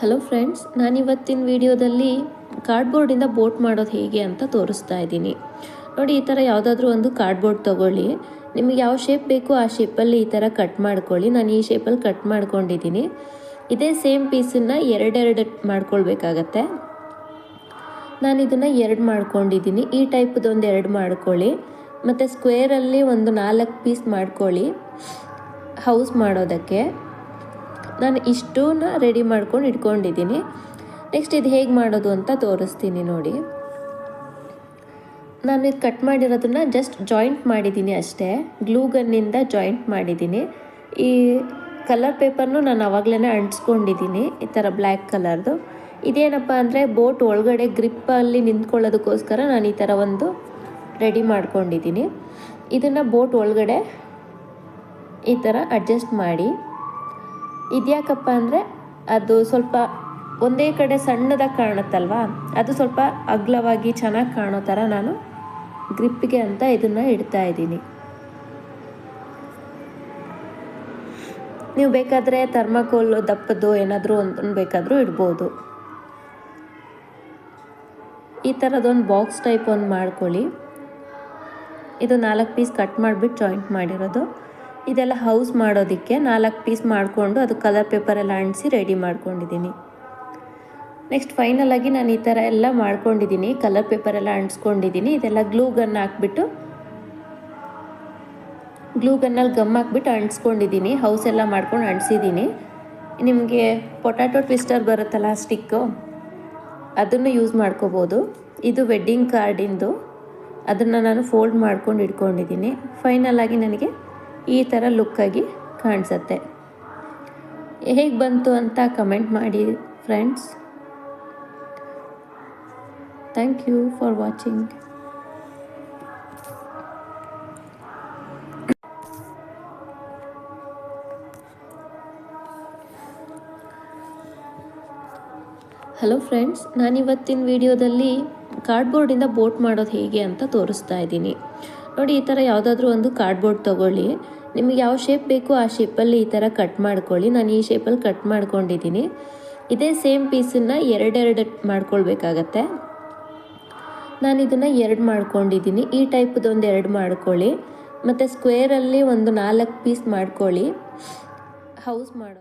Hello friends, ನಾನಿವತ್ತಿನ ವಿಡಿಯೋದಲ್ಲಿ ಕಾರ್ಡ್ಬೋರ್ಡಿಂದ ಬೋಟ್ ಮಾಡೋದು ಹೇಗೆ ಅಂತ ತೋರಿಸ್ತಾ ಇದ್ದೀನಿ. ನೋಡಿ, ಈ ಥರ ಯಾವುದಾದ್ರೂ ಒಂದು ಕಾರ್ಡ್ಬೋರ್ಡ್ ತೊಗೊಳ್ಳಿ. ನಿಮಗೆ ಯಾವ ಶೇಪ್ ಬೇಕು ಆ ಶೇಪಲ್ಲಿ ಈ ಥರ ಕಟ್ ಮಾಡ್ಕೊಳ್ಳಿ. ನಾನು ಈ ಶೇಪಲ್ಲಿ ಕಟ್ ಮಾಡ್ಕೊಂಡಿದ್ದೀನಿ. ಇದೇ ಸೇಮ್ ಪೀಸನ್ನು ಎರಡೆರಡು ಮಾಡ್ಕೊಳ್ಬೇಕಾಗತ್ತೆ. ನಾನು ಇದನ್ನು ಎರಡು ಮಾಡ್ಕೊಂಡಿದ್ದೀನಿ. ಈ ಟೈಪ್ದೊಂದು ಎರಡು ಮಾಡ್ಕೊಳ್ಳಿ. ಮತ್ತು ಸ್ಕ್ವೇರಲ್ಲಿ ಒಂದು 4 ಪೀಸ್ ಮಾಡ್ಕೊಳ್ಳಿ ಹೌಸ್ ಮಾಡೋದಕ್ಕೆ. ನಾನು ಇಷ್ಟನ್ನ ರೆಡಿ ಮಾಡ್ಕೊಂಡು ಇಟ್ಕೊಂಡಿದ್ದೀನಿ. ನೆಕ್ಸ್ಟ್ ಇದು ಹೇಗೆ ಮಾಡೋದು ಅಂತ ತೋರಿಸ್ತೀನಿ ನೋಡಿ. ನಾನು ಇದು ಕಟ್ ಮಾಡಿರೋದನ್ನ ಜಸ್ಟ್ ಜಾಯಿಂಟ್ ಮಾಡಿದ್ದೀನಿ ಅಷ್ಟೇ. ಗ್ಲೂ ಗನ್ನಿಂದ ಜಾಯಿಂಟ್ ಮಾಡಿದ್ದೀನಿ. ಈ ಕಲರ್ ಪೇಪರ್ನು ನಾನು ಆವಾಗಲೇ ಅಂಟಿಸ್ಕೊಂಡಿದ್ದೀನಿ, ಈ ಥರ ಬ್ಲ್ಯಾಕ್ ಕಲರ್ದು. ಇದೇನಪ್ಪ ಅಂದರೆ ಬೋಟ್ ಒಳಗಡೆ ಗ್ರಿಪ್ಪಲ್ಲಿ ನಿಂತ್ಕೊಳ್ಳೋದಕ್ಕೋಸ್ಕರ ನಾನು ಈ ಥರ ಒಂದು ರೆಡಿ ಮಾಡ್ಕೊಂಡಿದ್ದೀನಿ. ಇದನ್ನು ಬೋಟ್ ಒಳಗಡೆ ಈ ಥರ ಅಡ್ಜಸ್ಟ್ ಮಾಡಿ. ಇದ್ಯಾಕಪ್ಪ ಅಂದರೆ ಅದು ಸ್ವಲ್ಪ ಒಂದೇ ಕಡೆ ಸಣ್ಣದಾಗಿ ಕಾಣುತ್ತಲ್ವಾ, ಅದು ಸ್ವಲ್ಪ ಅಗಲವಾಗಿ ಚೆನ್ನಾಗಿ ಕಾಣೋ ಥರ ನಾನು ಗ್ರಿಪ್ಪಿಗೆ ಅಂತ ಇದನ್ನು ಇಡ್ತಾ ಇದ್ದೀನಿ. ನೀವು ಬೇಕಾದರೆ ಥರ್ಮಾಕೋಲ್ ದಪ್ಪದ್ದು ಏನಾದರೂ ಒಂದು ಬೇಕಾದರೂ ಇಡ್ಬೋದು. ಈ ಥರದೊಂದು ಬಾಕ್ಸ್ ಟೈಪ್ ಒಂದು ಮಾಡ್ಕೊಳ್ಳಿ. ಇದು 4 ಪೀಸ್ ಕಟ್ ಮಾಡಿಬಿಟ್ಟು ಜಾಯಿಂಟ್ ಮಾಡಿರೋದು. ಇದೆಲ್ಲ ಹೌಸ್ ಮಾಡೋದಕ್ಕೆ 4 ಪೀಸ್ ಮಾಡಿಕೊಂಡು ಅದು ಕಲರ್ ಪೇಪರೆಲ್ಲ ಅಂಟಿಸಿ ರೆಡಿ ಮಾಡ್ಕೊಂಡಿದ್ದೀನಿ. ನೆಕ್ಸ್ಟ್ ಫೈನಲ್ ಆಗಿ ನಾನು ಈ ಥರ ಎಲ್ಲ ಮಾಡ್ಕೊಂಡಿದ್ದೀನಿ, ಕಲರ್ ಪೇಪರೆಲ್ಲ ಅಂಟಿಸ್ಕೊಂಡಿದ್ದೀನಿ. ಇದೆಲ್ಲ ಗ್ಲೂ ಗನ್ ಹಾಕ್ಬಿಟ್ಟು ಗ್ಲೂ ಗನ್ನಲ್ಲಿ ಗಮ್ ಹಾಕ್ಬಿಟ್ಟು ಅಂಟಿಸ್ಕೊಂಡಿದ್ದೀನಿ. ಹೌಸ್ ಎಲ್ಲ ಮಾಡ್ಕೊಂಡು ಅಂಟಿಸಿದ್ದೀನಿ. ನಿಮಗೆ ಪೊಟ್ಯಾಟೊ ಟ್ವಿಸ್ಟರ್ ಬರುತ್ತಲ್ಲ ಸ್ಟಿಕ್ಕು, ಅದನ್ನು ಯೂಸ್ ಮಾಡ್ಕೋಬೋದು. ಇದು ವೆಡ್ಡಿಂಗ್ ಕಾರ್ಡಿಂದು, ಅದನ್ನು ನಾನು ಫೋಲ್ಡ್ ಮಾಡ್ಕೊಂಡು ಇಟ್ಕೊಂಡಿದ್ದೀನಿ. ಫೈನಲ್ ಆಗಿ ನನಗೆ ಈ ಥರ ಲುಕ್ಕಾಗಿ ಕಾಣಿಸುತ್ತೆ. ಹೇಗೆ ಬಂತು ಅಂತ ಕಮೆಂಟ್ ಮಾಡಿ friends. Thank you for watching. Hello friends, ನಾನಿವತ್ತಿನ ವಿಡಿಯೋದಲ್ಲಿ ಕಾರ್ಡ್ಬೋರ್ಡಿಂದ ಬೋಟ್ ಮಾಡೋದು ಹೇಗೆ ಅಂತ ತೋರಿಸ್ತಾ ಇದ್ದೀನಿ. ನೋಡಿ, ಈ ಥರ ಯಾವುದಾದ್ರೂ ಒಂದು ಕಾರ್ಡ್ಬೋರ್ಡ್ ತೊಗೊಳ್ಳಿ. ನಿಮಗೆ ಯಾವ ಶೇಪ್ ಬೇಕು ಆ ಶೇಪಲ್ಲಿ ಈ ಥರ ಕಟ್ ಮಾಡ್ಕೊಳ್ಳಿ. ನಾನು ಈ ಶೇಪಲ್ಲಿ ಕಟ್ ಮಾಡ್ಕೊಂಡಿದ್ದೀನಿ. ಇದೇ ಸೇಮ್ ಪೀಸನ್ನು ಎರಡೆರಡು ಮಾಡ್ಕೊಳ್ಬೇಕಾಗತ್ತೆ. ನಾನು ಇದನ್ನು ಎರಡು ಮಾಡ್ಕೊಂಡಿದ್ದೀನಿ. ಈ ಟೈಪ್ದೊಂದು ಎರಡು ಮಾಡ್ಕೊಳ್ಳಿ. ಮತ್ತು ಸ್ಕ್ವೇರಲ್ಲಿ ಒಂದು 4 ಪೀಸ್ ಮಾಡ್ಕೊಳ್ಳಿ ಹೌಸ್ ಮಾಡೋದು.